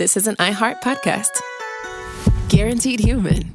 this is an iHeart podcast. Guaranteed human.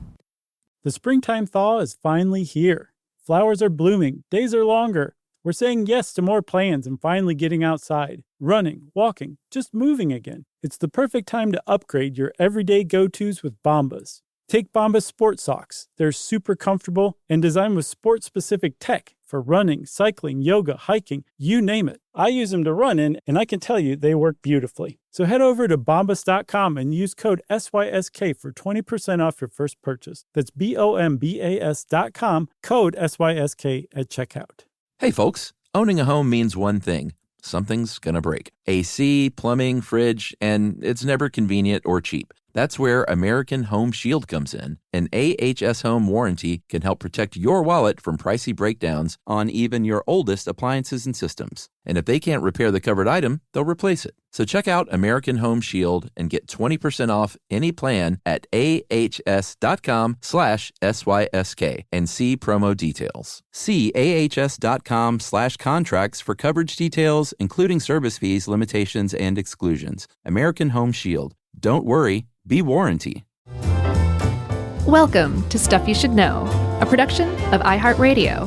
The springtime thaw is finally here. Flowers are blooming, days are longer. We're saying yes to more plans and finally getting outside, running, walking, just moving again. It's the perfect time to upgrade your everyday go-tos with Bombas. Take Bombas sport socks. They're super comfortable and designed with sport-specific tech for running, cycling, yoga, hiking, you name it. I use them to run in, and I can tell you they work beautifully. So head over to Bombas.com and use code SYSK for 20% off your first purchase. That's BOMBAS.com, code SYSK at checkout. Hey folks, owning a home means one thing. Something's gonna break. AC, plumbing, fridge, and it's never convenient or cheap. That's where American Home Shield comes in. An AHS Home warranty can help protect your wallet from pricey breakdowns on even your oldest appliances and systems. And if they can't repair the covered item, they'll replace it. So check out American Home Shield and get 20% off any plan at ahs.com/SYSK and see promo details. See ahs.com/contracts for coverage details, including service fees, limitations, and exclusions. American Home Shield. Don't worry. Be warranty. Welcome to Stuff You Should Know, a production of iHeartRadio.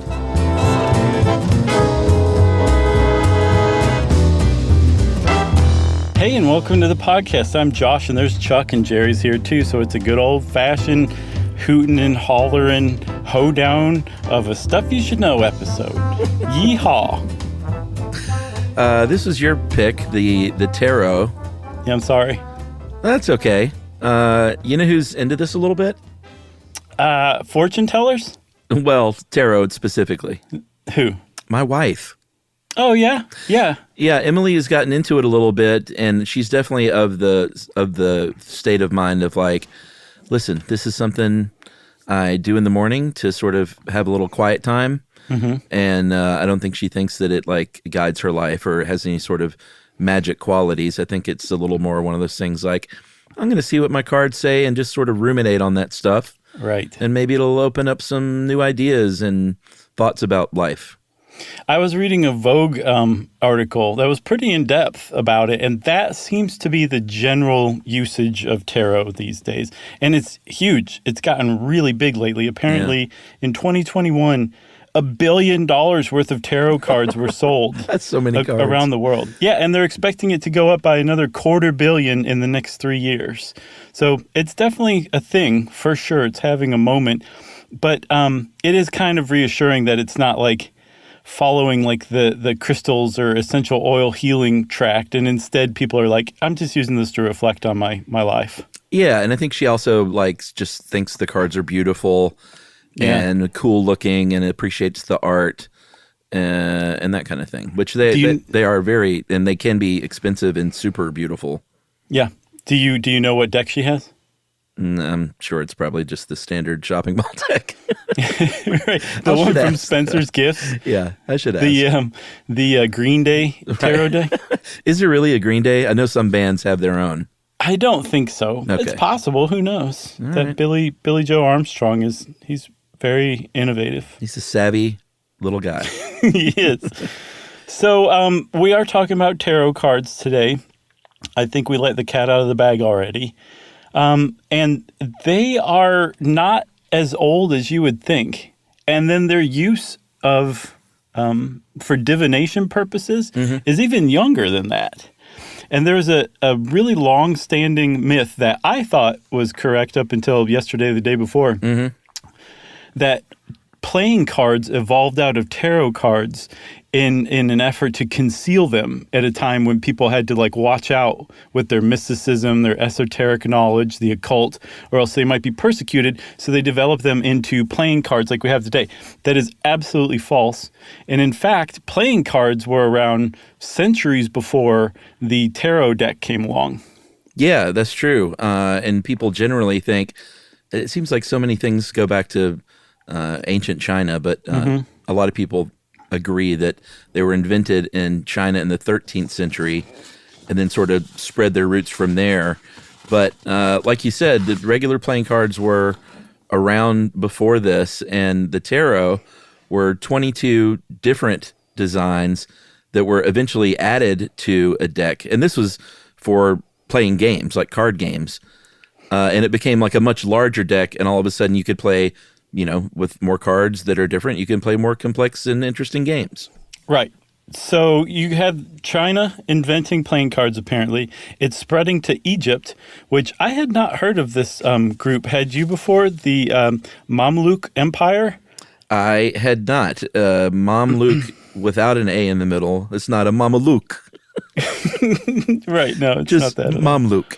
Hey, and welcome to the podcast. I'm Josh, and there's Chuck, and Jerry's here too, so it's a good old-fashioned hootin' and hollerin' hoedown of a Stuff You Should Know episode. Yeehaw. This was your pick, the tarot. Yeah, I'm sorry. That's okay. You know who's into this a little bit? Fortune tellers? Well, tarot specifically. Who? My wife. Oh, yeah? Yeah. Yeah, Emily has gotten into it a little bit, and she's definitely of the state of mind of like, listen, this is something I do in the morning to sort of have a little quiet time, and I don't think she thinks that it like guides her life or has any sort of magic qualities. I think it's a little more one of those things like, I'm going to see what my cards say and just sort of ruminate on that stuff. Right. And maybe it'll open up some new ideas and thoughts about life. I was reading a Vogue article that was pretty in-depth about it, and that seems to be the general usage of tarot these days. And it's huge. It's gotten really big lately. Apparently, in 2021, $1 billion worth of tarot cards were sold. That's so many cards. Around the world. Yeah, and they're expecting it to go up by another $250 million in the next 3 years. So it's definitely a thing, for sure. It's having a moment. But it is kind of reassuring that it's not like following like the crystals or essential oil healing tract. And instead, people are like, I'm just using this to reflect on my life. Yeah, and I think she also just thinks the cards are beautiful. Yeah. And cool looking and appreciates the art and that kind of thing, which they are very, and they can be expensive and super beautiful. Yeah. Do you know what deck she has? I'm sure it's probably just the standard shopping mall deck. Right. The one from Spencer's Gifts. Yeah, I should ask. The Green Day tarot deck. Is there really a Green Day? I know some bands have their own. I don't think so. Okay. It's possible. Who knows? All that right. Billy Joe Armstrong he's very innovative. He's a savvy little guy. He is. So we are talking about tarot cards today. I think we let the cat out of the bag already. And they are not as old as you would think. And then their use of for divination purposes is even younger than that. And there's a really long-standing myth that I thought was correct up until yesterday, the day before, that playing cards evolved out of tarot cards in an effort to conceal them at a time when people had to like watch out with their mysticism, their esoteric knowledge, the occult, or else they might be persecuted. So they developed them into playing cards like we have today. That is absolutely false. And in fact, playing cards were around centuries before the tarot deck came along. Yeah, that's true. And people generally think, it seems like so many things go back to ancient China, but a lot of people agree that they were invented in China in the 13th century and then sort of spread their roots from there. But like you said, the regular playing cards were around before this, and the tarot were 22 different designs that were eventually added to a deck. And this was for playing games like card games, and it became like a much larger deck. And all of a sudden, you could play, with more cards that are different. You can play more complex and interesting games. Right. So you had China inventing playing cards, apparently. It's spreading to Egypt, which I had not heard of this group. Had you before? The Mamluk Empire? I had not. Mamluk without an A in the middle. It's not a Mamaluk. Right. No, it's Just not that. Mamluk.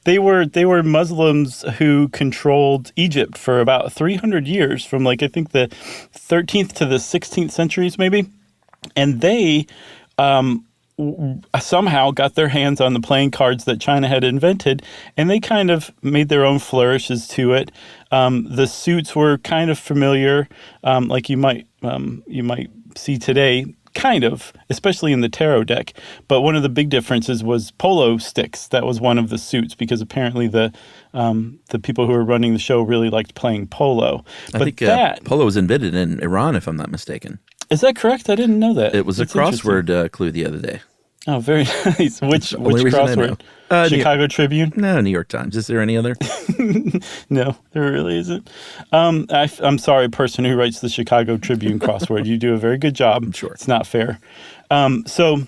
They were Muslims who controlled Egypt for about 300 years, from I think the 13th to the 16th centuries, maybe. And they somehow got their hands on the playing cards that China had invented, and they kind of made their own flourishes to it. The suits were kind of familiar, like you might see today, kind of, especially in the tarot deck. But one of the big differences was polo sticks. That was one of the suits, because apparently the people who were running the show really liked playing polo. I think polo was invented in Iran, if I'm not mistaken. Is that correct? I didn't know that. It was That's a crossword clue the other day. Oh, very nice. Which only reason I know. crossword? Chicago Tribune? No, New York Times. Is there any other? No, there really isn't. I'm sorry, person who writes the Chicago Tribune crossword. You do a very good job. I'm sure. It's not fair. So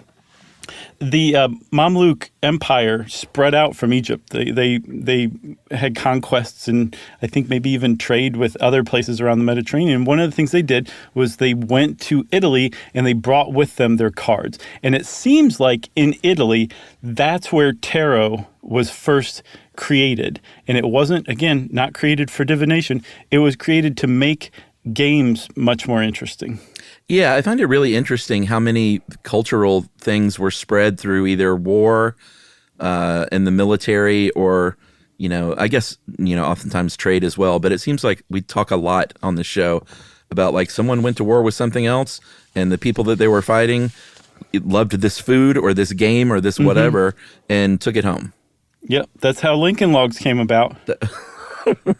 the Mamluk Empire spread out from Egypt. They had conquests and I think maybe even trade with other places around the Mediterranean. One of the things they did was they went to Italy and they brought with them their cards. And it seems like in Italy, that's where tarot was first created. And it wasn't, again, not created for divination. It was created to make games much more interesting. Yeah, I find it really interesting how many cultural things were spread through either war in the military or, I guess, oftentimes trade as well. But it seems like we talk a lot on the show about like someone went to war with something else and the people that they were fighting loved this food or this game or this whatever and took it home. Yep, that's how Lincoln Logs came about.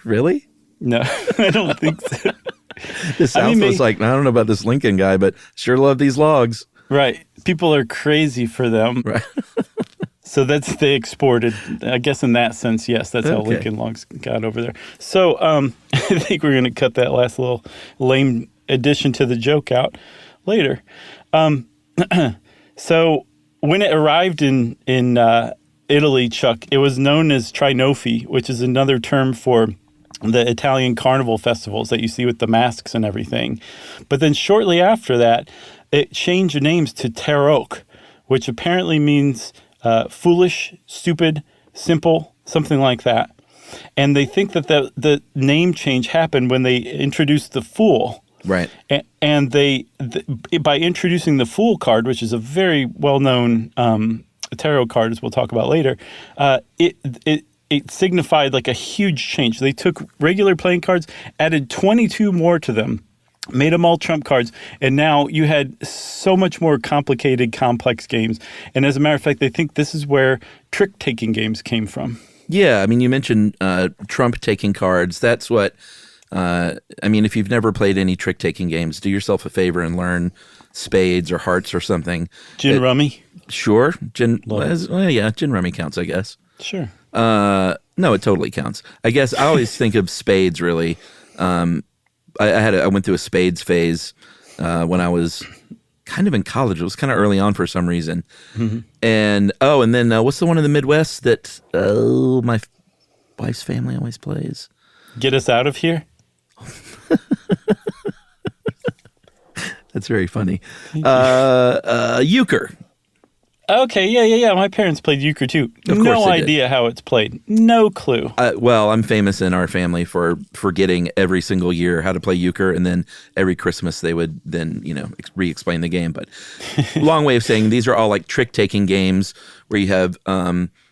Really? No, I don't think so. This sounds like, I don't know about this Lincoln guy, but sure love these logs. Right. People are crazy for them. Right. So they exported. I guess in that sense, yes, that's how Lincoln Logs got over there. So I think we're going to cut that last little lame addition to the joke out later. So when it arrived in Italy, Chuck, it was known as Trinofi, which is another term for the Italian carnival festivals that you see with the masks and everything. But then shortly after that, it changed names to Tarot, which apparently means foolish, stupid, simple, something like that. And they think that the name change happened when they introduced the Fool. Right. And by introducing the Fool card, which is a very well-known tarot card, as we'll talk about later, it signified like a huge change. They took regular playing cards, added 22 more to them, made them all trump cards, and now you had so much more complicated, complex games. And as a matter of fact, they think this is where trick-taking games came from. Yeah, I mean, you mentioned trump-taking cards. That's what, if you've never played any trick-taking games, do yourself a favor and learn spades or hearts or something. Gin rummy? Sure. Gin rummy counts, I guess. Sure. No, it totally counts. I guess I always think of spades really. I went through a spades phase when I was kind of in college. It was kind of early on for some reason. Mm-hmm. And then what's the one in the Midwest that my wife's family always plays? Get Us Out of Here? That's very funny. Euchre. Okay, yeah. My parents played euchre too. No idea how it's played. No clue. Well, I'm famous in our family for forgetting every single year how to play euchre, and then every Christmas they would then, re-explain the game. But long way of saying these are all like trick-taking games where you have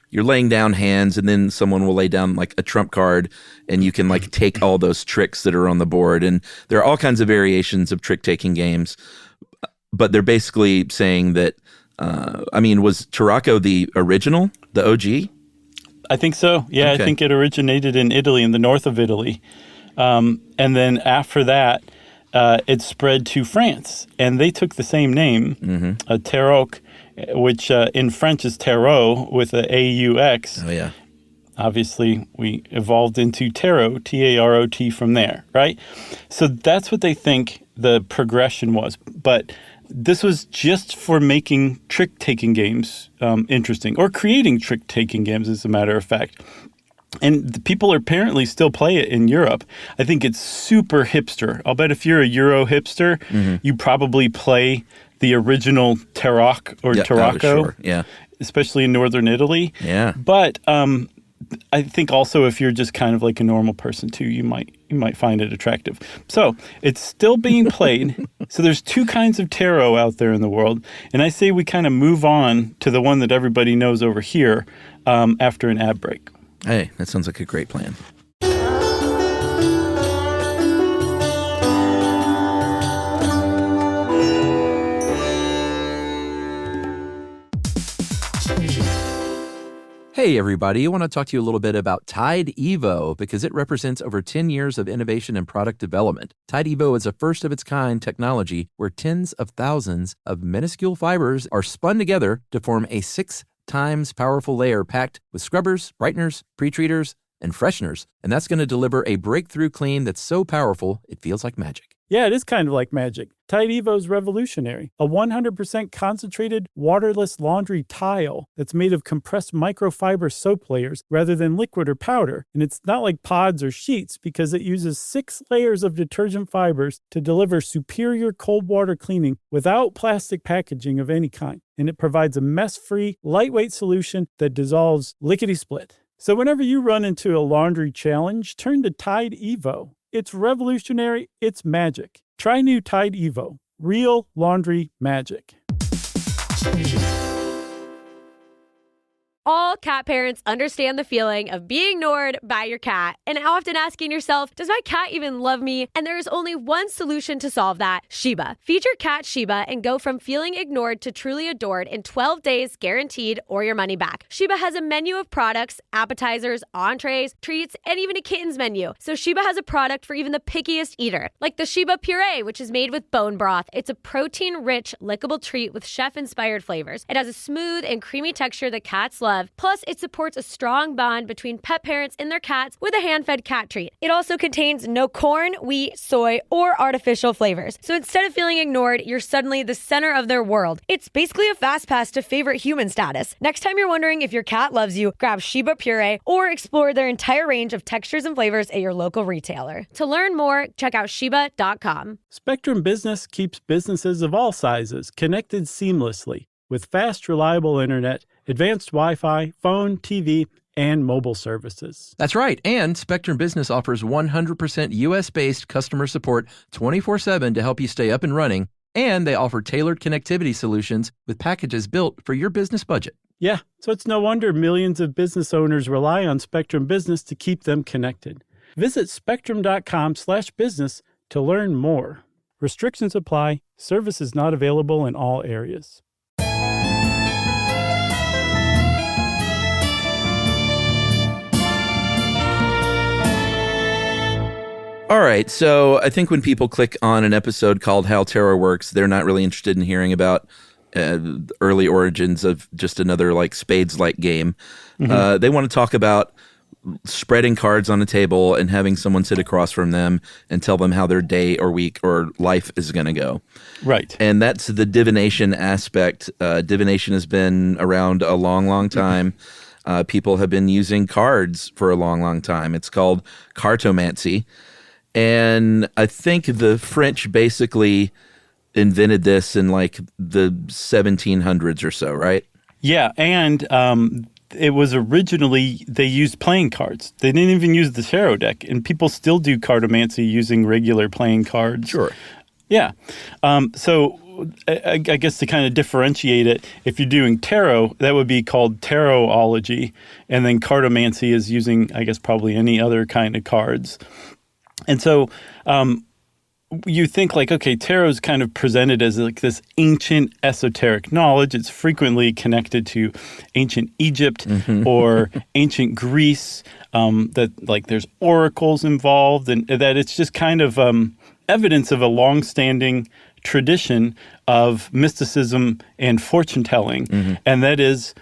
you're laying down hands, and then someone will lay down like a trump card, and you can like take all those tricks that are on the board. And there are all kinds of variations of trick-taking games, but they're basically saying that. Was Tarocco the original, the OG? I think so. Yeah, okay. I think it originated in Italy, in the north of Italy. And then after that, it spread to France. And they took the same name, Tarot, which in French is tarot with a A-U-X. Oh, yeah. Obviously, we evolved into tarot, T-A-R-O-T from there, right? So that's what they think the progression was. But this was just for making trick-taking games interesting, or creating trick-taking games, as a matter of fact. And the people apparently still play it in Europe. I think it's super hipster. I'll bet if you're a Euro hipster, you probably play the original Tarok or Tarocco, sure. Yeah. especially in northern Italy. Yeah. But I think also if you're just kind of like a normal person too, you might find it attractive. So it's still being played. So there's two kinds of tarot out there in the world, and I say we kind of move on to the one that everybody knows over here after an ad break. Hey, that sounds like a great plan. Hey everybody, I want to talk to you a little bit about Tide Evo because it represents over 10 years of innovation and product development. Tide Evo is a first-of-its-kind technology where tens of thousands of minuscule fibers are spun together to form a 6 times powerful layer packed with scrubbers, brighteners, pre-treaters, and fresheners. And that's going to deliver a breakthrough clean that's so powerful, it feels like magic. Yeah, it is kind of like magic. Tide Evo is revolutionary. A 100% concentrated waterless laundry tile that's made of compressed microfiber soap layers rather than liquid or powder. And it's not like pods or sheets because it uses 6 layers of detergent fibers to deliver superior cold water cleaning without plastic packaging of any kind. And it provides a mess-free, lightweight solution that dissolves lickety-split. So whenever you run into a laundry challenge, turn to Tide Evo. It's revolutionary. It's magic. Try new Tide Evo. Real laundry magic. All cat parents understand the feeling of being ignored by your cat and often asking yourself, does my cat even love me? And there is only one solution to solve that, Sheba. Feed your cat Sheba and go from feeling ignored to truly adored in 12 days guaranteed or your money back. Sheba has a menu of products, appetizers, entrees, treats, and even a kitten's menu. So Sheba has a product for even the pickiest eater, like the Sheba Puree, which is made with bone broth. It's a protein-rich, lickable treat with chef-inspired flavors. It has a smooth and creamy texture that cats love. Plus, it supports a strong bond between pet parents and their cats with a hand-fed cat treat. It also contains no corn, wheat, soy, or artificial flavors. So instead of feeling ignored, you're suddenly the center of their world. It's basically a fast pass to favorite human status. Next time you're wondering if your cat loves you, grab Sheba Puree or explore their entire range of textures and flavors at your local retailer. To learn more, check out Sheba.com. Spectrum Business keeps businesses of all sizes connected seamlessly with fast, reliable internet, advanced Wi-Fi, phone, TV, and mobile services. That's right. And Spectrum Business offers 100% US-based customer support 24/7 to help you stay up and running. And they offer tailored connectivity solutions with packages built for your business budget. Yeah, so it's no wonder millions of business owners rely on Spectrum Business to keep them connected. Visit spectrum.com/business to learn more. Restrictions apply. Service is not available in all areas. All right, so I think when people click on an episode called How Tarot Works, they're not really interested in hearing about early origins of just another like spades-like game. They want to talk about spreading cards on a table and having someone sit across from them and tell them how their day or week or life is going to go. Right. And that's the divination aspect. Divination has been around a long, long time. People have been using cards for a long, long time. It's called cartomancy. And I think the French basically invented this in like the 1700s or so, right? Yeah, and it was originally, they used playing cards. They didn't even use the tarot deck, and people still do cartomancy using regular playing cards. Sure. Yeah. So I guess to kind of differentiate it, if you're doing tarot, that would be called tarotology, and then cartomancy is using, I guess, probably any other kind of cards. And so you think like, okay, tarot is kind of presented as like this ancient esoteric knowledge. It's frequently connected to ancient Egypt or ancient Greece, that like there's oracles involved, and that it's just kind of evidence of a long-standing tradition of mysticism and fortune telling, and that is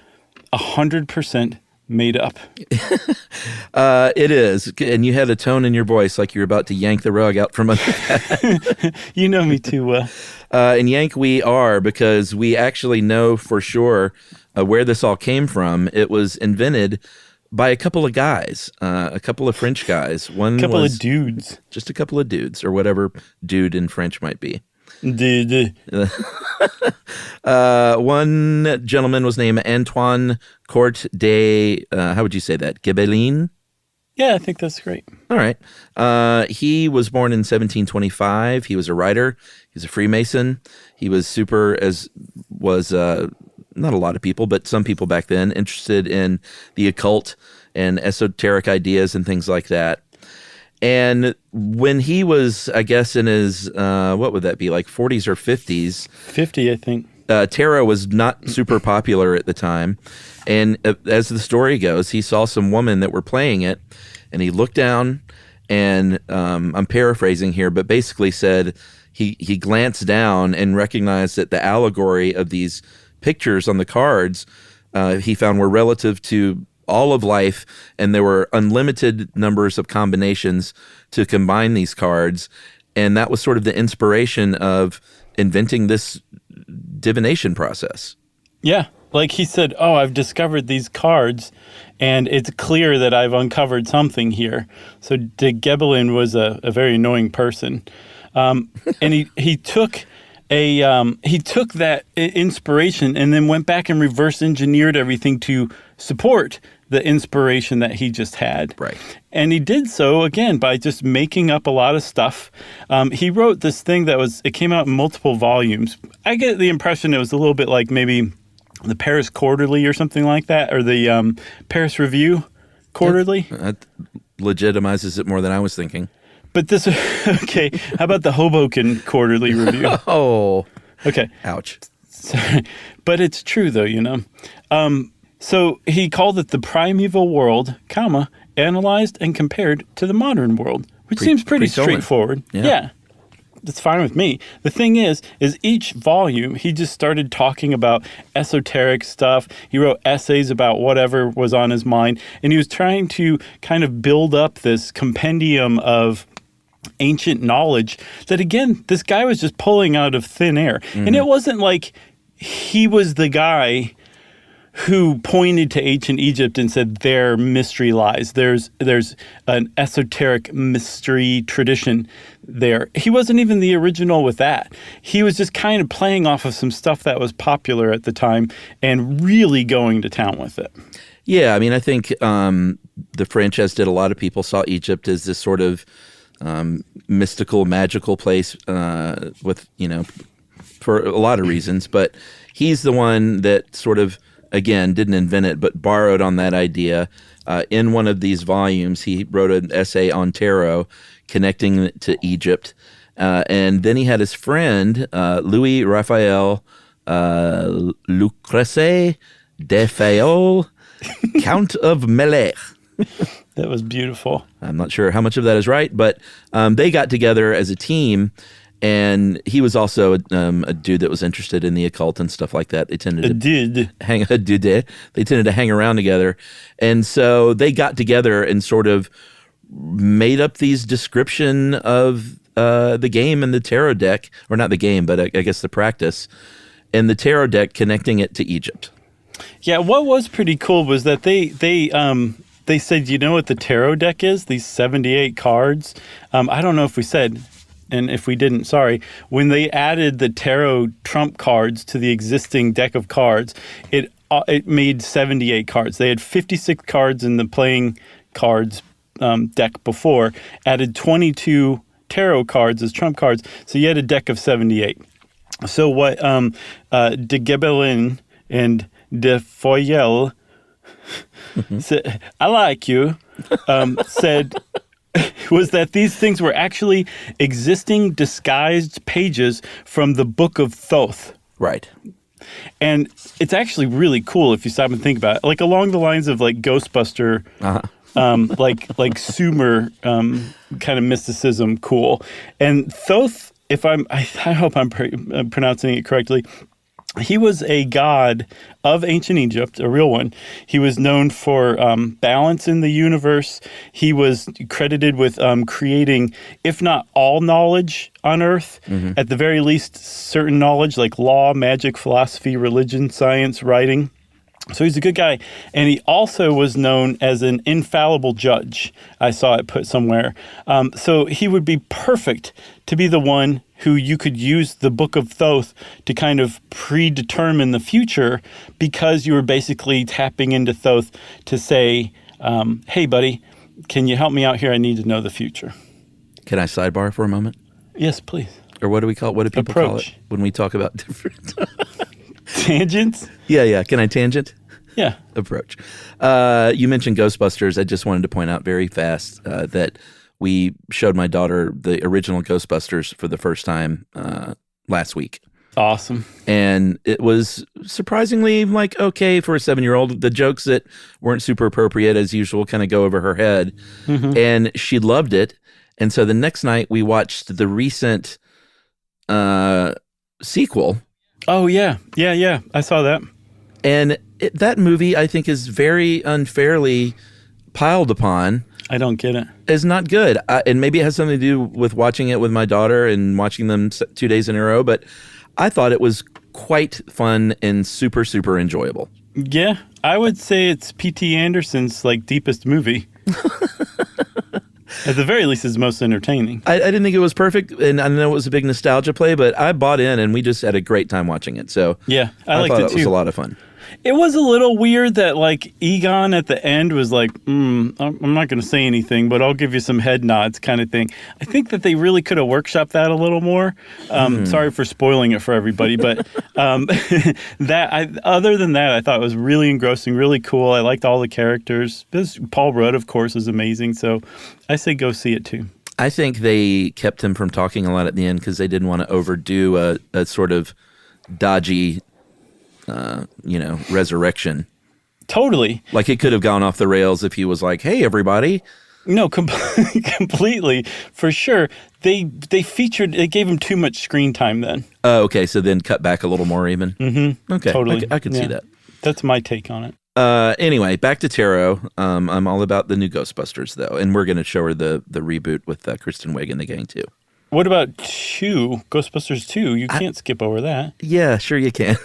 100% made up. It is. And you had a tone in your voice like you were about to yank the rug out from under that. You know me too well. And yank we are, because we actually know for sure where this all came from. It was invented by a couple of guys, a couple of French guys. One Couple was of dudes. just a couple of dudes, or whatever dude in French might be. Dude. One gentleman was named Antoine Court de, how would you say that? Gébelin? Yeah, I think that's great. All right. He was born in 1725. He was a writer. He was a Freemason. He was not a lot of people, but some people back then, interested in the occult and esoteric ideas and things like that. And when he was, I guess, in his, what would that be, like 40s or 50s? 50, I think. Tarot was not super popular at the time. And as the story goes, he saw some women that were playing it, and he looked down, and I'm paraphrasing here, but basically said he glanced down and recognized that the allegory of these pictures on the cards he found were relative to all of life, and there were unlimited numbers of combinations to combine these cards. And that was sort of the inspiration of inventing this divination process. Yeah. Like he said, oh, I've discovered these cards, and it's clear that I've uncovered something here. So de Gébelin was a very annoying person. And he took that inspiration and then went back and reverse engineered everything to support the inspiration that he just had. Right. And he did so, again, by just making up a lot of stuff. He wrote this thing it came out in multiple volumes. I get the impression it was a little bit like maybe the Paris Quarterly or something like that, or the Paris Review Quarterly. That legitimizes it more than I was thinking. But this, okay, how about the Hoboken Quarterly Review? Oh, Okay. ouch. Sorry. But it's true, though, you know. So he called it the primeval world, analyzed and compared to the modern world, which seems pretty pre-Stolen. straightforward. Yeah. That's fine with me. The thing is each volume, he just started talking about esoteric stuff. He wrote essays about whatever was on his mind, and he was trying to kind of build up this compendium of ancient knowledge that, again, this guy was just pulling out of thin air. And it wasn't like he was the guy who pointed to ancient Egypt and said, there mystery lies. There's an esoteric mystery tradition there. He wasn't even the original with that. He was just kind of playing off of some stuff that was popular at the time and really going to town with it. Yeah, I mean, I think the French, as did a lot of people, saw Egypt as this sort of mystical, magical place with, for a lot of reasons. But he's the one that sort of, again, didn't invent it, but borrowed on that idea. In one of these volumes, he wrote an essay on tarot, connecting it to Egypt. And then he had his friend, Louis Raphael Lucrece de Fayol, Count of Melech. That was beautiful. I'm not sure how much of that is right, but they got together as a team. And he was also a dude that was interested in the occult and stuff like that. They tended They tended to hang around together, and so they got together and sort of made up these description of the game and the tarot deck, or not the game, but I guess the practice, and the tarot deck, connecting it to Egypt. Yeah, what was pretty cool was that they said, you know what the tarot deck is? These 78 cards. I don't know if we said. And if we didn't, sorry, when they added the tarot trump cards to the existing deck of cards, it made 78 cards. They had 56 cards in the playing cards deck before, added 22 tarot cards as trump cards, so you had a deck of 78. So what de Gébelin and de Fayol said, I like you, said... was that these things were actually existing disguised pages from the Book of Thoth. Right. And it's actually really cool if you stop and think about it. Like along the lines of like Ghostbuster, like Sumer kind of mysticism, cool. And Thoth I hope I'm pronouncing it correctly. He was a god of ancient Egypt, a real one. He was known for balance in the universe. He was credited with creating, if not all knowledge on Earth, at the very least certain knowledge like law, magic, philosophy, religion, science, writing. So he's a good guy. And he also was known as an infallible judge. I saw it put somewhere. So he would be perfect to be the one who you could use the Book of Thoth to kind of predetermine the future, because you were basically tapping into Thoth to say, hey, buddy, can you help me out here? I need to know the future. Can I sidebar for a moment? Yes, please. Or what do we call it? What do people call it when we talk about different Tangents? Yeah. Can I tangent? Yeah. Approach. You mentioned Ghostbusters. I just wanted to point out very fast that we showed my daughter the original Ghostbusters for the first time last week. Awesome. And it was surprisingly like okay for a 7-year-old. The jokes that weren't super appropriate as usual kind of go over her head. And she loved it. And so the next night we watched the recent sequel. Oh, yeah. Yeah. I saw that. And that movie, I think, is very unfairly piled upon. I don't get it. Is not good. And maybe it has something to do with watching it with my daughter and watching them 2 days in a row. But I thought it was quite fun and super, super enjoyable. Yeah, I would say it's P.T. Anderson's deepest movie. At the very least, it's most entertaining. I didn't think it was perfect, and I know it was a big nostalgia play, but I bought in, and we just had a great time watching it. So yeah, I liked thought it it too. was a lot of fun. It was a little weird that Egon at the end was like, I'm not going to say anything, but I'll give you some head nods kind of thing. I think that they really could have workshopped that a little more. Sorry for spoiling it for everybody, but other than that, I thought it was really engrossing, really cool. I liked all the characters. Paul Rudd, of course, is amazing. So I say go see it too. I think they kept him from talking a lot at the end because they didn't want to overdo a sort of dodgy resurrection. Totally. Like it could have gone off the rails if he was like, hey, everybody. No, completely. For sure. They gave him too much screen time then. Oh, okay. So then cut back a little more even. Mm-hmm. Okay. Totally. I could see that. That's my take on it. Anyway, back to Tarot. I'm all about the new Ghostbusters, though. And we're going to show her the reboot with Kristen Wiig and the gang, too. What about Ghostbusters 2? You can't skip over that. Yeah, sure you can.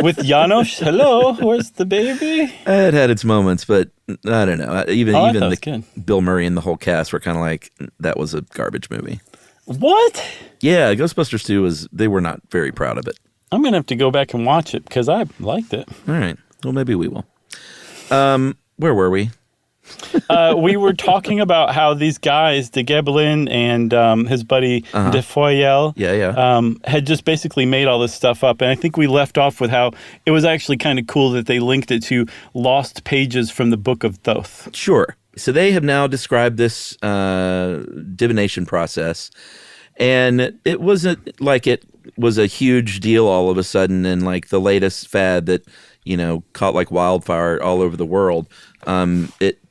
With Janos, hello, where's the baby? It had its moments, but I don't know. Even good. Bill Murray and the whole cast were kind of like, that was a garbage movie. What? Yeah, Ghostbusters 2 they were not very proud of it. I'm going to have to go back and watch it because I liked it. All right. Well, maybe we will. Where were we? We were talking about how these guys, De Gebelin and his buddy De Foyel, had just basically made all this stuff up. And I think we left off with how it was actually kind of cool that they linked it to lost pages from the Book of Thoth. Sure. So they have now described this divination process. And it wasn't like it was a huge deal all of a sudden and like the latest fad that, caught like wildfire all over the world.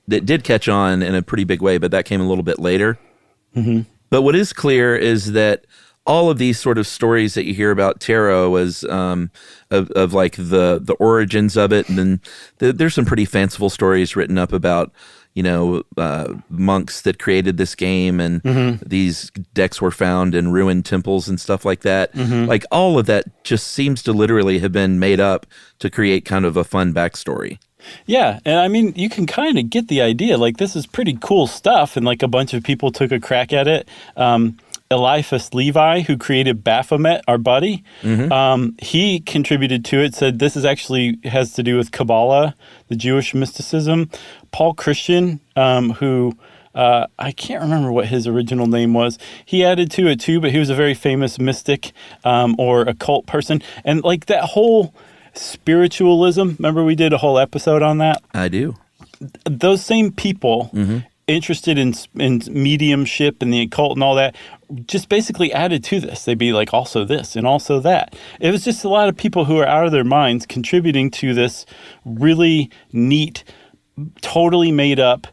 It did catch on in a pretty big way, but that came a little bit later. Mm-hmm. But what is clear is that all of these sort of stories that you hear about tarot was of like the origins of it, and then there's some pretty fanciful stories written up about monks that created this game, and these decks were found in ruined temples and stuff like that. Like all of that just seems to literally have been made up to create kind of a fun backstory. Yeah, and I mean, you can kind of get the idea. Like, this is pretty cool stuff, and like a bunch of people took a crack at it. Eliphas Levi, who created Baphomet, our buddy, he contributed to it, said this is actually has to do with Kabbalah, the Jewish mysticism. Paul Christian, who I can't remember what his original name was, he added to it too, but he was a very famous mystic or occult person. And like that whole spiritualism, remember we did a whole episode on that? I do. Those same people interested in mediumship and the occult and all that just basically added to this. They'd be like, also this and also that. It was just a lot of people who are out of their minds contributing to this really neat, totally made up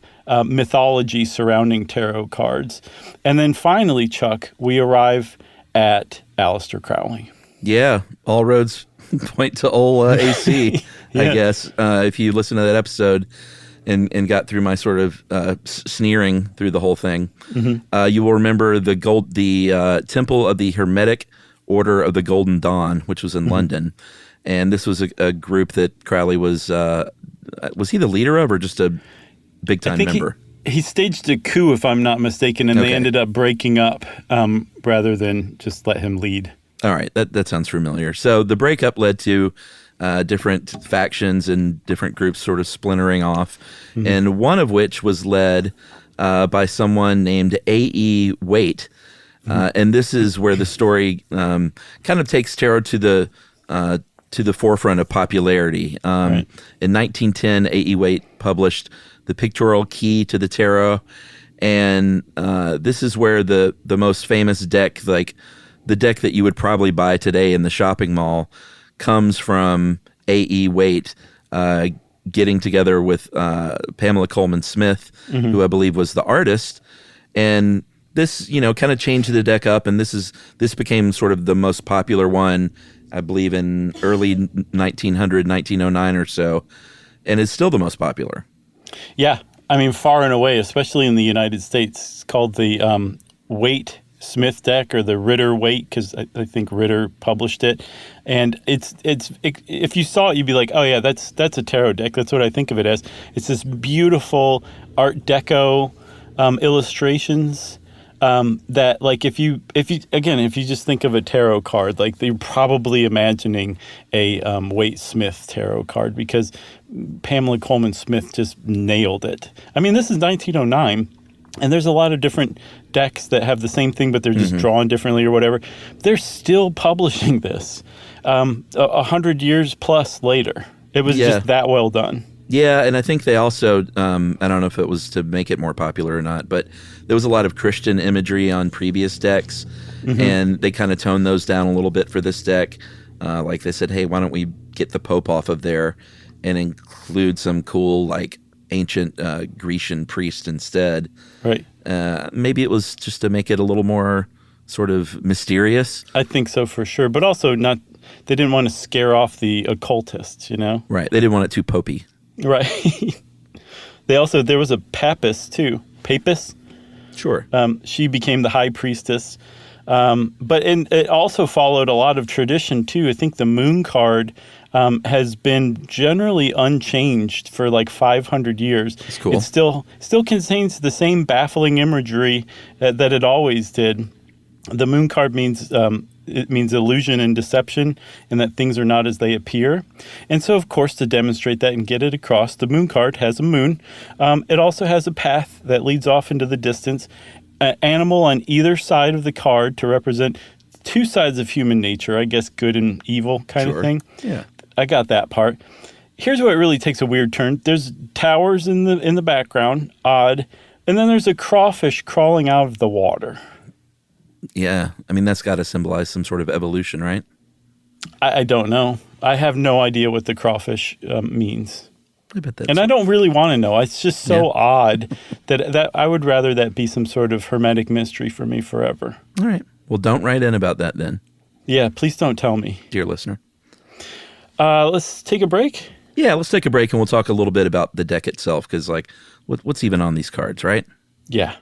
mythology surrounding tarot cards. And then finally, Chuck, we arrive at Aleister Crowley. Yeah, all roads point to old AC, Yeah. I guess. If you listen to that episode and got through my sort of sneering through the whole thing, you will remember the Temple of the Hermetic Order of the Golden Dawn, which was in London. And this was a group that Crowley was he the leader of, or just a big-time member? He staged a coup, if I'm not mistaken, and Okay. they ended up breaking up rather than just let him lead. All right, that sounds familiar. So the breakup led to different factions and different groups sort of splintering off, and one of which was led by someone named A.E. Waite. And this is where the story kind of takes tarot to the forefront of popularity. Right. In 1910, A.E. Waite published The Pictorial Key to the Tarot, and this is where the most famous deck, like the deck that you would probably buy today in the shopping mall, comes from A.E. Waite getting together with Pamela Coleman Smith, who I believe was the artist, and this, kind of changed the deck up, and this became sort of the most popular one, I believe, in early 1900, 1909 or so, and is still the most popular. Yeah, I mean, far and away, especially in the United States. It's called the Waite Smith deck, or the Ritter Waite, because I think Ritter published it. And it's if you saw it, you'd be like, oh yeah, that's a tarot deck. That's what I think of it as. It's this beautiful Art Deco illustrations. That, like, if you just think of a tarot card, like, you're probably imagining a Waite Smith tarot card, because Pamela Coleman Smith just nailed it. I mean, this is 1909, and there's a lot of different decks that have the same thing, but they're just drawn differently or whatever. They're still publishing this 100 years plus later. It was just that well done. Yeah, and I think they also, I don't know if it was to make it more popular or not, but there was a lot of Christian imagery on previous decks, and they kind of toned those down a little bit for this deck. Like they said, hey, why don't we get the Pope off of there and include some cool, like, ancient Grecian priest instead. Right. Maybe it was just to make it a little more sort of mysterious. I think so, for sure. But also they didn't want to scare off the occultists, Right. They didn't want it too popey. Right. There was a papist too. Papist? Sure. She became the high priestess. But it also followed a lot of tradition too. I think the moon card has been generally unchanged for like 500 years. That's cool. It still contains the same baffling imagery that it always did. The moon card means illusion and deception, and that things are not as they appear. And so, of course, to demonstrate that and get it across, the moon card has a moon. It also has a path that leads off into the distance, an animal on either side of the card to represent two sides of human nature, I guess good and evil kind of thing. Yeah. I got that part. Here's where it really takes a weird turn. There's towers in the background, odd, and then there's a crawfish crawling out of the water. Yeah. I mean, that's got to symbolize some sort of evolution, right? I don't know. I have no idea what the crawfish means. I bet that's... And I don't really want to know. It's just so odd that I would rather that be some sort of hermetic mystery for me forever. All right. Well, don't write in about that then, Yeah, please don't tell me. dear listener. Let's take a break. Yeah, let's take a break and we'll talk a little bit about the deck itself, because, like, what's even on these cards, right? Yeah.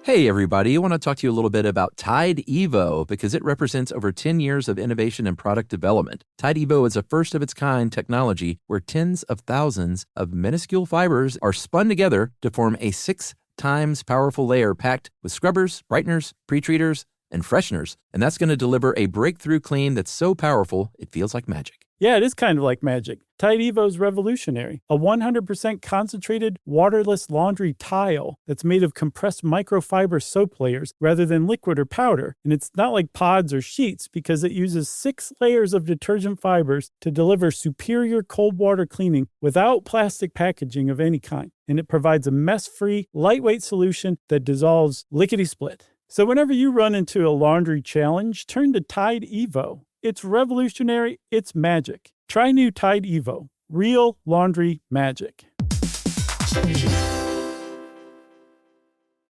Hey, everybody. I want to talk to you a little bit about Tide Evo because it represents over 10 years of innovation and product development. Tide Evo is a first of its kind technology where tens of thousands of minuscule fibers are spun together to form a 6 times powerful layer packed with scrubbers, brighteners, pre-treaters, and fresheners. And that's going to deliver a breakthrough clean that's so powerful, it feels like magic. Yeah, it is kind of like magic. Tide Evo is revolutionary. A 100% concentrated, waterless laundry tile that's made of compressed microfiber soap layers rather than liquid or powder. And it's not like pods or sheets because it uses 6 layers of detergent fibers to deliver superior cold water cleaning without plastic packaging of any kind. And it provides a mess-free, lightweight solution that dissolves lickety-split. So whenever you run into a laundry challenge, turn to Tide Evo. It's revolutionary, it's magic. Try new Tide Evo. Real laundry magic.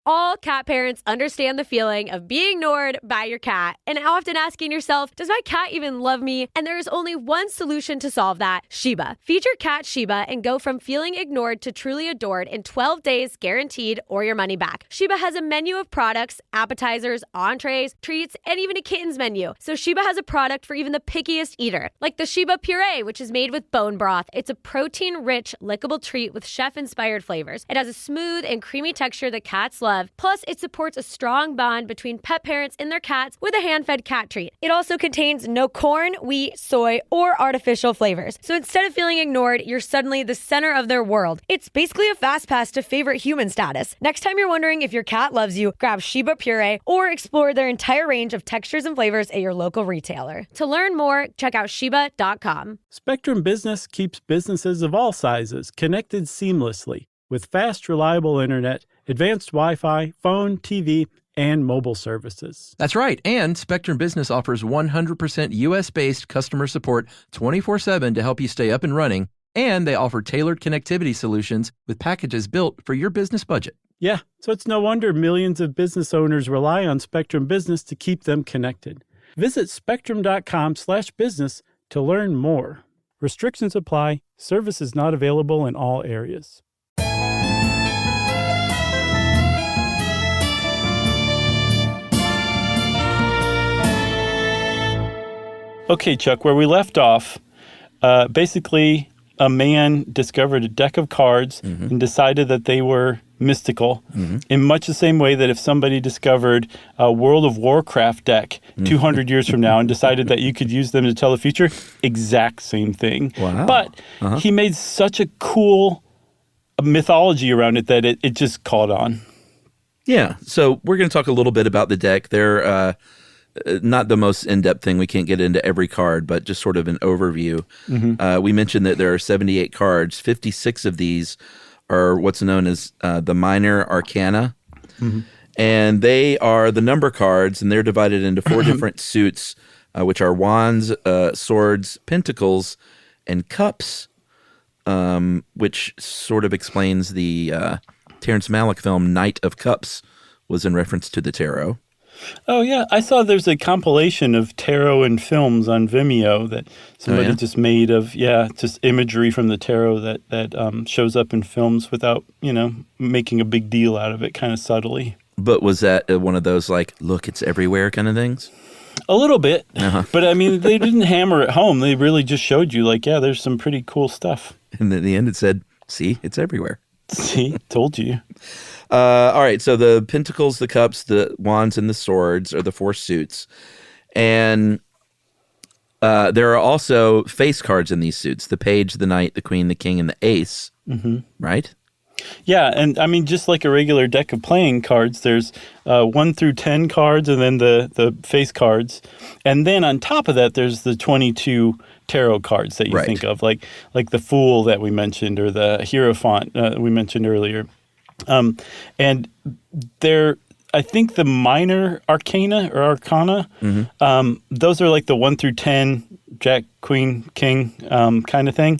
All cat parents understand the feeling of being ignored by your cat and often asking yourself, does my cat even love me? And there is only one solution to solve that, Sheba. Feed your cat Sheba and go from feeling ignored to truly adored in 12 days guaranteed or your money back. Sheba has a menu of products, appetizers, entrees, treats, and even a kitten's menu. So Sheba has a product for even the pickiest eater, like the Sheba Puree, which is made with bone broth. It's a protein-rich, lickable treat with chef-inspired flavors. It has a smooth and creamy texture that cats love. Plus, it supports a strong bond between pet parents and their cats with a hand-fed cat treat. It also contains no corn, wheat, soy, or artificial flavors. So instead of feeling ignored, you're suddenly the center of their world. It's basically a fast pass to favorite human status. Next time you're wondering if your cat loves you, grab Sheba Puree or explore their entire range of textures and flavors at your local retailer. To learn more, check out Sheba.com. Spectrum Business keeps businesses of all sizes connected seamlessly with fast, reliable internet, advanced Wi-Fi, phone, TV, and mobile services. That's right. And Spectrum Business offers 100% U.S.-based customer support 24/7 to help you stay up and running. And they offer tailored connectivity solutions with packages built for your business budget. Yeah, so it's no wonder millions of business owners rely on Spectrum Business to keep them connected. Visit spectrum.com/business to learn more. Restrictions apply. Service is not available in all areas. Okay, Chuck, where we left off, basically a man discovered a deck of cards and decided that they were mystical in much the same way that if somebody discovered a World of Warcraft deck 200 years from now and decided that you could use them to tell the future, exact same thing. Wow. But he made such a cool mythology around it that it just caught on. Yeah. So we're going to talk a little bit about the deck. They're not the most in-depth thing. We can't get into every card, but just sort of an overview. We mentioned that there are 78 cards. 56 of these are what's known as the minor arcana. And they are the number cards, and they're divided into 4 different suits, which are wands, swords, pentacles, and cups, which sort of explains the Terrence Malick film Knight of Cups was in reference to the tarot. Oh, yeah. I saw there's a compilation of tarot and films on Vimeo that somebody just made of, just imagery from the tarot that shows up in films without, making a big deal out of it, kind of subtly. But was that one of those, like, look, it's everywhere kind of things? A little bit. But, I mean, they didn't hammer it home. They really just showed you, like, there's some pretty cool stuff. And at the end it said, see, it's everywhere. See, told you. All right, so the pentacles, the cups, the wands, and the swords are the 4 suits. And there are also face cards in these suits, the page, the knight, the queen, the king, and the ace, right? Yeah, and I mean, just like a regular deck of playing cards, there's 1 through 10 cards and then the face cards. And then on top of that, there's the 22 tarot cards that you think of, like the Fool that we mentioned or the Hierophant we mentioned earlier. And I think the minor arcana or arcana, those are like the 1 through 10, Jack, Queen, King kind of thing.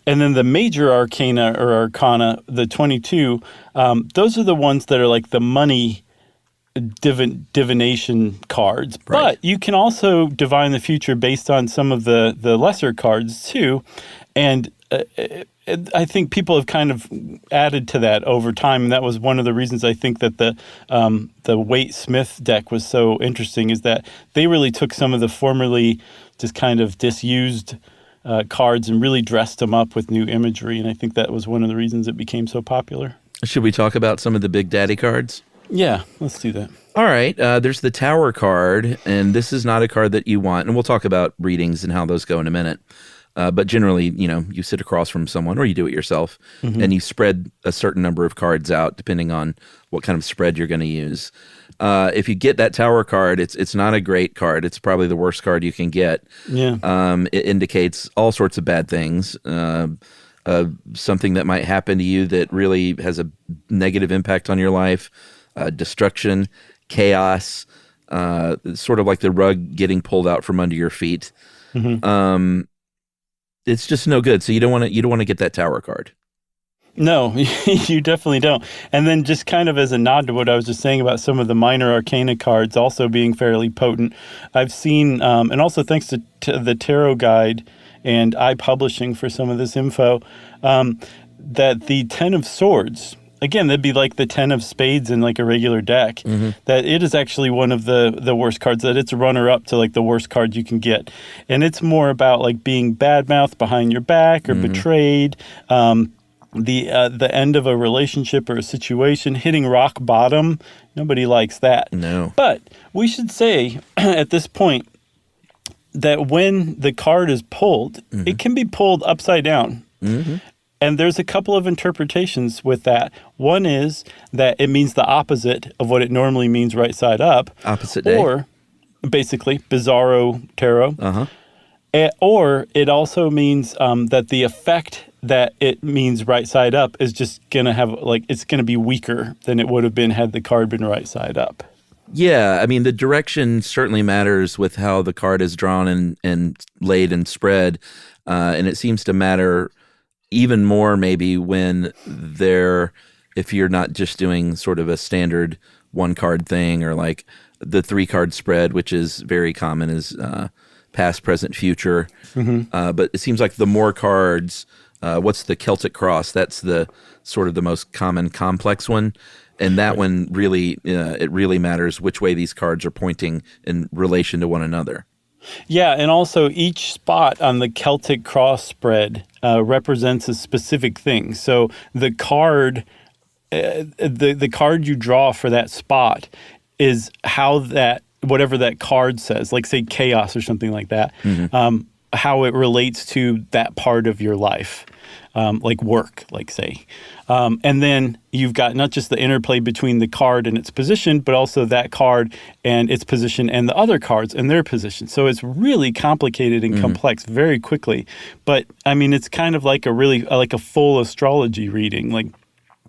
And then the major arcana or arcana, the 22, those are the ones that are like the money divination cards. Right. But you can also divine the future based on some of the lesser cards too. And I think people have kind of added to that over time, and that was one of the reasons I think that the Waite Smith deck was so interesting, is that they really took some of the formerly just kind of disused cards and really dressed them up with new imagery, and I think that was one of the reasons it became so popular. Should we talk about some of the Big Daddy cards? Yeah, let's do that. All right, there's the Tower card, and this is not a card that you want, and we'll talk about readings and how those go in a minute. But generally, you sit across from someone or you do it yourself, and you spread a certain number of cards out depending on what kind of spread you're going to use. If you get that Tower card, it's not a great card. It's probably the worst card you can get. Yeah. It indicates all sorts of bad things, something that might happen to you that really has a negative impact on your life, destruction, chaos, sort of like the rug getting pulled out from under your feet. it's just no good. So you don't want to get that tower card. No, you definitely don't. And then just kind of as a nod to what I was just saying about some of the minor arcana cards also being fairly potent, I've seen, and also thanks to the Tarot Guide and iPublishing for some of this info, that the 10 of Swords, again, that'd be like the 10 of Spades in like a regular deck, that it is actually one of the worst cards, that it's a runner-up to like the worst card you can get. And it's more about like being bad-mouthed behind your back or betrayed, the end of a relationship or a situation, hitting rock bottom. Nobody likes that. No. But we should say at this point that when the card is pulled, it can be pulled upside down. And there's a couple of interpretations with that. One is that it means the opposite of what it normally means right side up. Opposite day. Or basically Bizarro Tarot. Or it also means that the effect that it means right side up is just going to have, like, it's going to be weaker than it would have been had the card been right side up. Yeah, I mean, the direction certainly matters with how the card is drawn and laid and spread. And it seems to matter even more maybe when if you're not just doing sort of a standard one card thing, or like the 3-card spread, which is very common, is past, present, future. But it seems like the more cards, what's the Celtic Cross? That's the sort of the most common complex one. And that one really, it really matters which way these cards are pointing in relation to one another. Yeah, and also each spot on the Celtic Cross spread represents a specific thing. So the card, the card you draw for that spot is how that, whatever that card says, like say chaos or something like that, how it relates to that part of your life, like work, like say. And then you've got not just the interplay between the card and its position, but also that card and its position and the other cards and their position. So it's really complicated and complex very quickly. But I mean, it's kind of like a full astrology reading. Like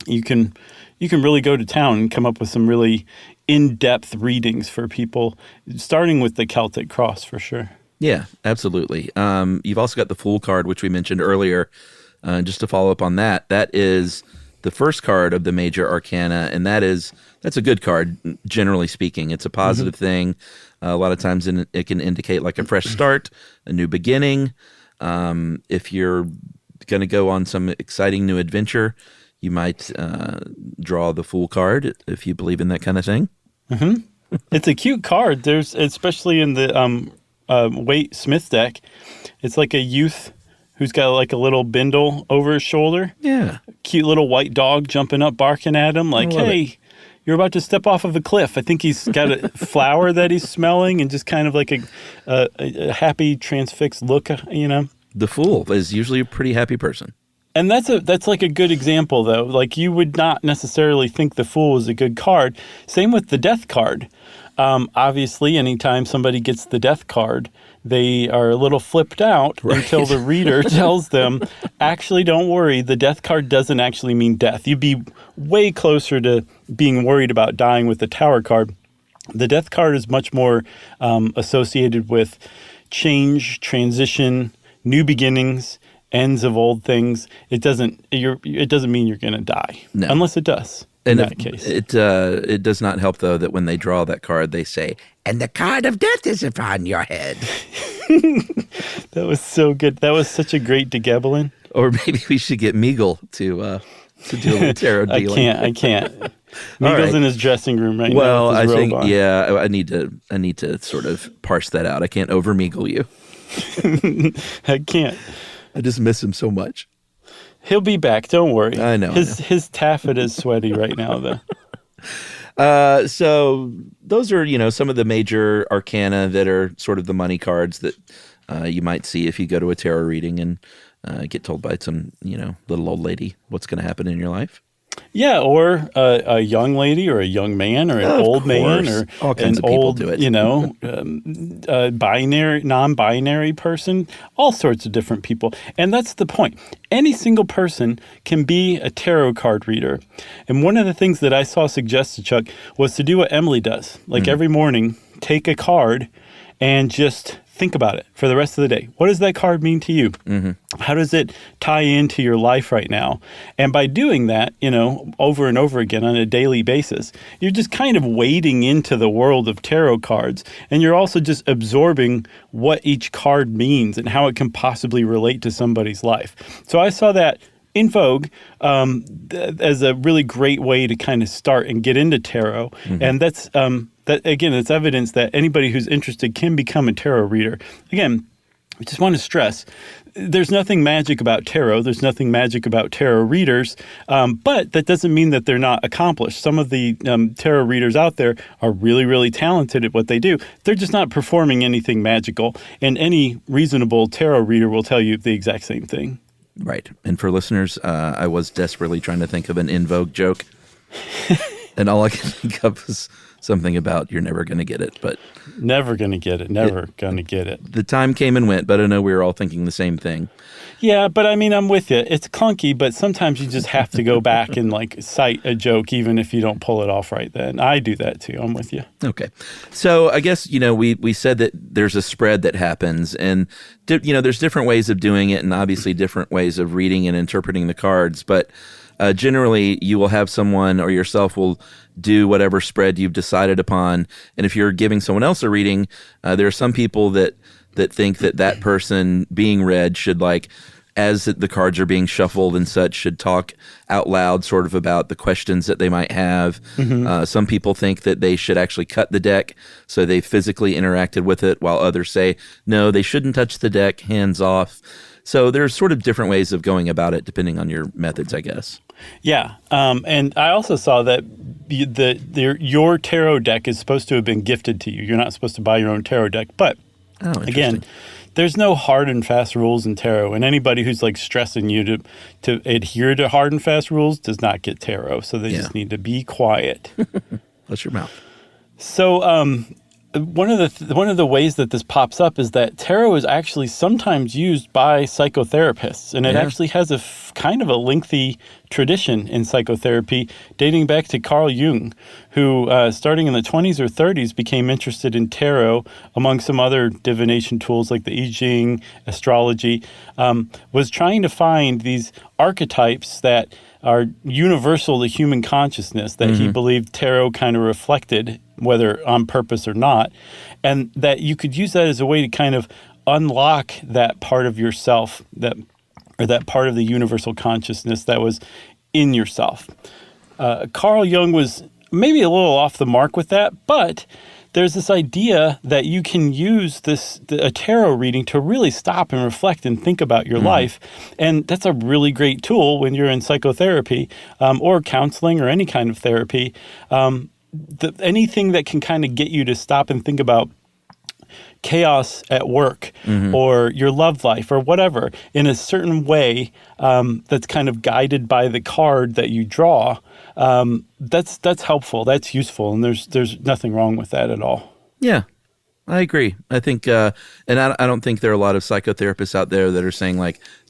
you can really go to town and come up with some really in-depth readings for people, starting with the Celtic Cross for sure. Yeah, absolutely. You've also got the Fool card, which we mentioned earlier. Just to follow up on that, that is the first card of the major arcana, and that's a good card, generally speaking. It's a positive thing. A lot of times it can indicate like a fresh start, a new beginning. If you're going to go on some exciting new adventure, you might draw the Fool card if you believe in that kind of thing. It's a cute card. There's, especially in the Waite Smith deck, it's like a youth who's got like a little bindle over his shoulder. Yeah. Cute little white dog jumping up, barking at him like, hey, you're about to step off of a cliff. I think he's got a flower that he's smelling and just kind of like a happy transfixed look, you know. The Fool is usually a pretty happy person. And that's like a good example, though. Like you would not necessarily think the Fool is a good card. Same with the Death card. Obviously, anytime somebody gets the Death card, they are a little flipped out until the reader tells them, actually, don't worry, the Death card doesn't actually mean death. You'd be way closer to being worried about dying with the Tower card. The Death card is much more associated with change, transition, new beginnings, ends of old things. It doesn't mean you're going to die, unless it does. In that case, it does not help though that when they draw that card, they say, "And the card of death is upon your head." That was so good. That was such a great Degebelin. Or maybe we should get Meagle to do a little tarot dealing. I can't. Meagle's in his dressing room right now. Well, I think I need to sort of parse that out. I can't over Meagle you. I can't. I just miss him so much. He'll be back. Don't worry. I know. His taffeta is sweaty right now, though. So those are, some of the major arcana that are sort of the money cards that you might see if you go to a tarot reading and get told by some, little old lady what's going to happen in your life. Yeah, or a young lady, or a young man, or an old man, or all kinds an of people old, do it. binary, non-binary person. All sorts of different people, and that's the point. Any single person can be a tarot card reader. And one of the things that I saw suggested, Chuck, was to do what Emily does. Like every morning, take a card and just think about it for the rest of the day. What does that card mean to you? How does it tie into your life right now? And by doing that, over and over again on a daily basis, you're just kind of wading into the world of tarot cards. And you're also just absorbing what each card means and how it can possibly relate to somebody's life. So I saw that in Vogue as a really great way to kind of start and get into tarot. And that's it's evidence that anybody who's interested can become a tarot reader. Again, I just want to stress, there's nothing magic about tarot. There's nothing magic about tarot readers, but that doesn't mean that they're not accomplished. Some of the tarot readers out there are really, really talented at what they do. They're just not performing anything magical, and any reasonable tarot reader will tell you the exact same thing. Right. And for listeners, I was desperately trying to think of an In Vogue joke. And all I could think of was something about you're never going to get it. But never going to get it. Never going to get it. The time came and went, but I know we were all thinking the same thing. Yeah, but I mean, I'm with you. It's clunky, but sometimes you just have to go back and cite a joke, even if you don't pull it off right then. I do that too. I'm with you. Okay. So I guess, we said that there's a spread that happens, and, there's different ways of doing it and obviously different ways of reading and interpreting the cards. But generally, you will have someone or yourself will do whatever spread you've decided upon. And if you're giving someone else a reading, there are some people that think that person being read should, as the cards are being shuffled and such, should talk out loud sort of about the questions that they might have. Some people think that they should actually cut the deck so they physically interacted with it, while others say, no, they shouldn't touch the deck, hands off. So there's sort of different ways of going about it depending on your methods, I guess. Yeah. And I also saw that your tarot deck is supposed to have been gifted to you. You're not supposed to buy your own tarot deck. But again, there's no hard and fast rules in tarot. And anybody who's stressing you to adhere to hard and fast rules does not get tarot. So they just need to be quiet. Hush your mouth. So one of the ways that this pops up is that tarot is actually sometimes used by psychotherapists, and it actually has a kind of a lengthy tradition in psychotherapy dating back to Carl Jung, who starting in the 20s or 30s became interested in tarot among some other divination tools like the I Ching, astrology, was trying to find these archetypes that are universal to human consciousness that he believed tarot kind of reflected, whether on purpose or not, and that you could use that as a way to kind of unlock that part of yourself, that part of the universal consciousness that was in yourself. Carl Jung was maybe a little off the mark with that, but there's this idea that you can use a tarot reading to really stop and reflect and think about your life. And that's a really great tool when you're in psychotherapy or counseling or any kind of therapy. Anything that can kind of get you to stop and think about chaos at work or your love life or whatever in a certain way that's kind of guided by the card that you draw, that's helpful, that's useful, and there's nothing wrong with that at all. Yeah, I agree. I think, and I don't think there are a lot of psychotherapists out there that are saying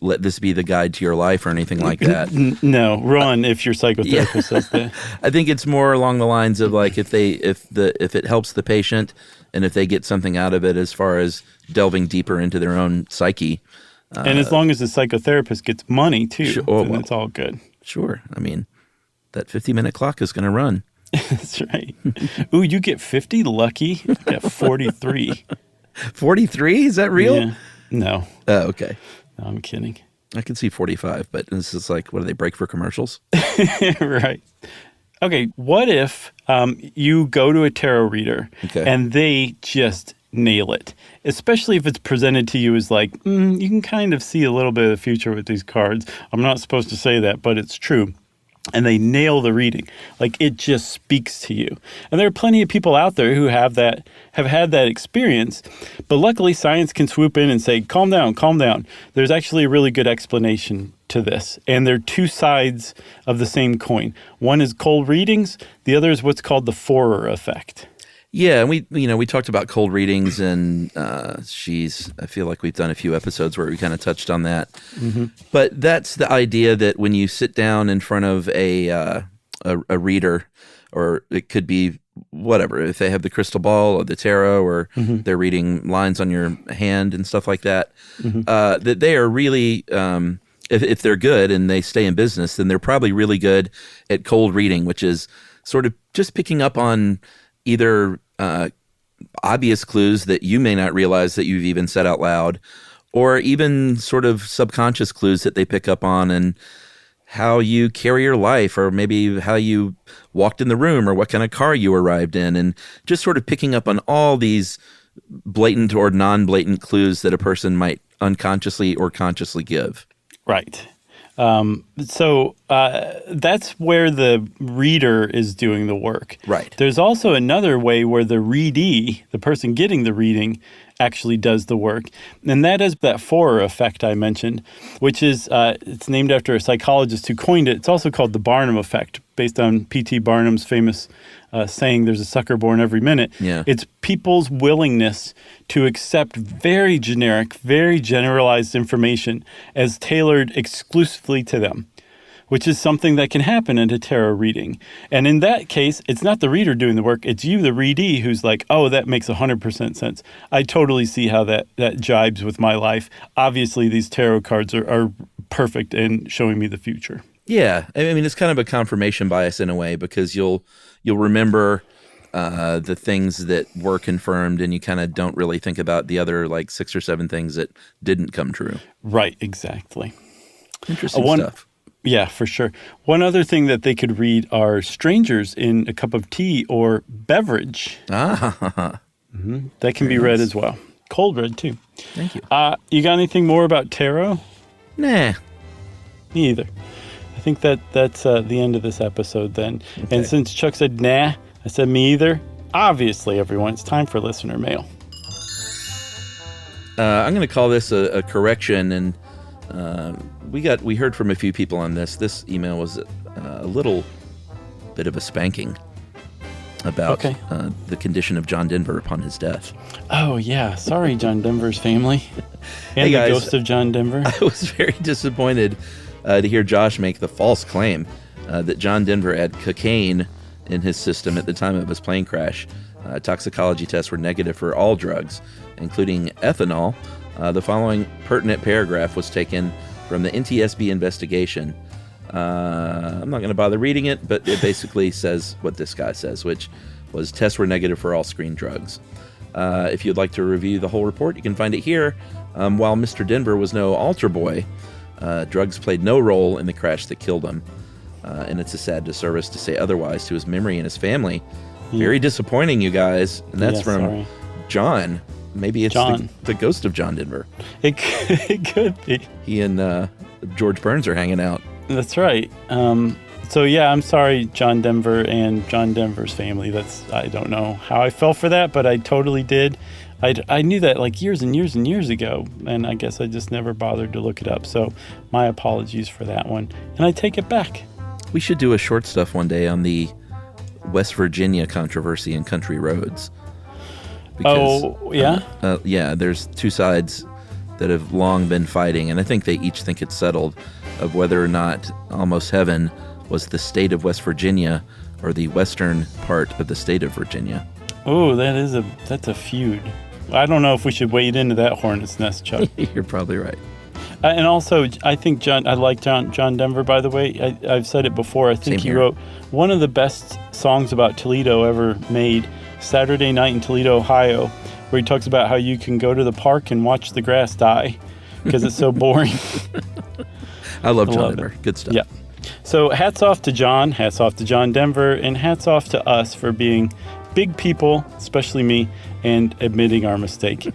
let this be the guide to your life or anything like that. No, run if your psychotherapist says that. I think it's more along the lines of if it helps the patient and if they get something out of it as far as delving deeper into their own psyche. And as long as the psychotherapist gets money too, then it's all good. Sure. I mean, that 50-minute clock is going to run. That's right. Ooh, you get 50? Lucky. I got 43. 43? Is that real? Yeah. No. Oh, okay. No, I'm kidding. I can see 45, but this is what do they break for commercials? Right. Okay, what if you go to a tarot reader and they just nail it, especially if it's presented to you as you can kind of see a little bit of the future with these cards. I'm not supposed to say that, but it's true. And they nail the reading. It just speaks to you. And there are plenty of people out there who have had that experience. But luckily, science can swoop in and say, calm down, calm down. There's actually a really good explanation to this. And they're two sides of the same coin. One is cold readings. The other is what's called the Forer effect. Yeah, and we talked about cold readings, and I feel like we've done a few episodes where we kind of touched on that. But that's the idea that when you sit down in front of a reader, or it could be whatever, if they have the crystal ball or the tarot, or they're reading lines on your hand and stuff like that, that they are really, if they're good and they stay in business, then they're probably really good at cold reading, which is sort of just picking up on either obvious clues that you may not realize that you've even said out loud, or even sort of subconscious clues that they pick up on, and how you carry your life, or maybe how you walked in the room, or what kind of car you arrived in, and just sort of picking up on all these blatant or non-blatant clues that a person might unconsciously or consciously give. Right. So that's where the reader is doing the work. Right. There's also another way where the readee, the person getting the reading, actually does the work. And that is that Forer effect I mentioned, which is, it's named after a psychologist who coined it. It's also called the Barnum effect, based on P.T. Barnum's famous saying, there's a sucker born every minute. Yeah. It's people's willingness to accept very generic, very generalized information as tailored exclusively to them, which is something that can happen in a tarot reading. And in that case, it's not the reader doing the work, it's you, the readee, who's like, oh, that makes 100% sense. I totally see how that jibes with my life. Obviously, these tarot cards are perfect in showing me the future. Yeah. I mean, it's kind of a confirmation bias in a way, because you'll remember the things that were confirmed, and you kind of don't really think about the other like 6 or 7 things that didn't come true. Right, exactly. Interesting stuff. Yeah, for sure. One other thing that they could read are strangers in a cup of tea or beverage. That can be read as well. Cold read, too. Thank you. You got anything more about tarot? Nah. Me either. I think that's the end of this episode then. Okay. And since Chuck said nah, I said me either. Obviously, everyone, it's time for listener mail. I'm going to call this a correction, and we heard from a few people on this. This email was a little bit of a spanking about the condition of John Denver upon his death. Oh, yeah. Sorry, John Denver's family. And hey guys, the ghost of John Denver. I was very disappointed to hear Josh make the false claim that John Denver had cocaine in his system at the time of his plane crash. Toxicology tests were negative for all drugs, including ethanol. The following pertinent paragraph was taken from the NTSB investigation. I'm not going to bother reading it, but it basically says what this guy says, which was tests were negative for all screen drugs. If you'd like to review the whole report, you can find it here. While Mr. Denver was no altar boy, drugs played no role in the crash that killed him. And it's a sad disservice to say otherwise to his memory and his family. Very disappointing, you guys. And that's from John. Maybe it's the ghost of John Denver. It could be. He and George Burns are hanging out. That's right. So yeah, I'm sorry, John Denver and John Denver's family. I don't know how I felt for that, but I totally did. I knew that like years and years and years ago, and I guess I just never bothered to look it up. So my apologies for that one, and I take it back. We should do a short stuff one day on the West Virginia controversy in country roads. Because, yeah, there's two sides that have long been fighting, and I think they each think it's settled, of whether or not Almost Heaven was the state of West Virginia or the western part of the state of Virginia. Oh, that's a feud. I don't know if we should wade into that hornet's nest, Chuck. You're probably right. And also, I think I like John Denver, by the way. I've said it before. I think he wrote one of the best songs about Toledo ever made, Saturday Night in Toledo, Ohio, where he talks about how you can go to the park and watch the grass die because it's so boring. I love John Denver. Good stuff. Yeah. So hats off to John, hats off to John Denver, and hats off to us for being big people, especially me, and admitting our mistake.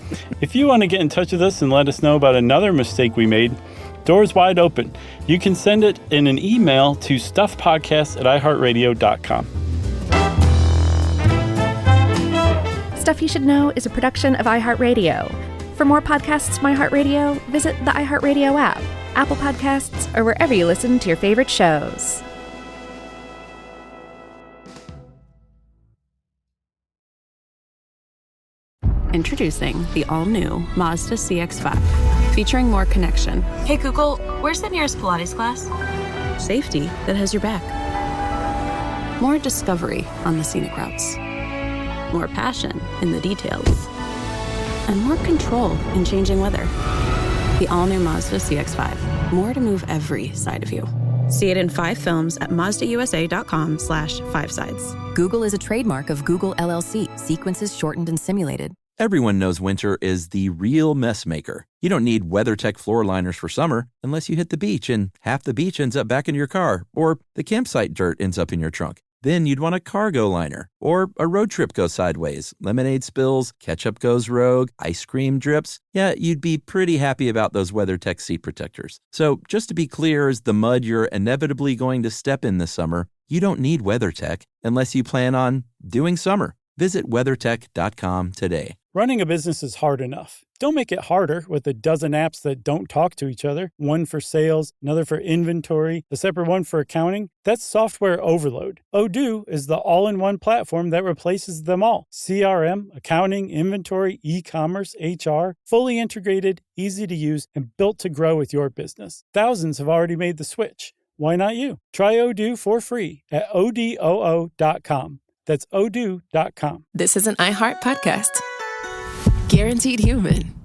If you want to get in touch with us and let us know about another mistake we made, doors wide open. You can send it in an email to stuffpodcast@iheartradio.com. Stuff You Should Know is a production of iHeartRadio. For more podcasts from iHeartRadio, visit the iHeartRadio app, Apple Podcasts, or wherever you listen to your favorite shows. Introducing the all-new Mazda CX-5, featuring more connection. Hey Google, where's the nearest Pilates class? Safety that has your back. More discovery on the scenic routes. more passion in the details, and more control in changing weather. The all-new Mazda CX-5. More to move every side of you. See it in 5 films at mazdausa.com/5sides. Google is a trademark of Google LLC. Sequences shortened and simulated. Everyone knows winter is the real mess maker. You don't need WeatherTech floor liners for summer unless you hit the beach and half the beach ends up back in your car, or the campsite dirt ends up in your trunk. Then you'd want a cargo liner, or a road trip goes sideways, lemonade spills, ketchup goes rogue, ice cream drips. Yeah, you'd be pretty happy about those WeatherTech seat protectors. So just to be clear, as the mud you're inevitably going to step in this summer, you don't need WeatherTech unless you plan on doing summer. Visit WeatherTech.com today. Running a business is hard enough. Don't make it harder with a dozen apps that don't talk to each other. One for sales, another for inventory, a separate one for accounting. That's software overload. Odoo is the all-in-one platform that replaces them all. CRM, accounting, inventory, e-commerce, HR, fully integrated, easy to use, and built to grow with your business. Thousands have already made the switch. Why not you? Try Odoo for free at odoo.com. That's odoo.com. This is an iHeart podcast. Guaranteed Human.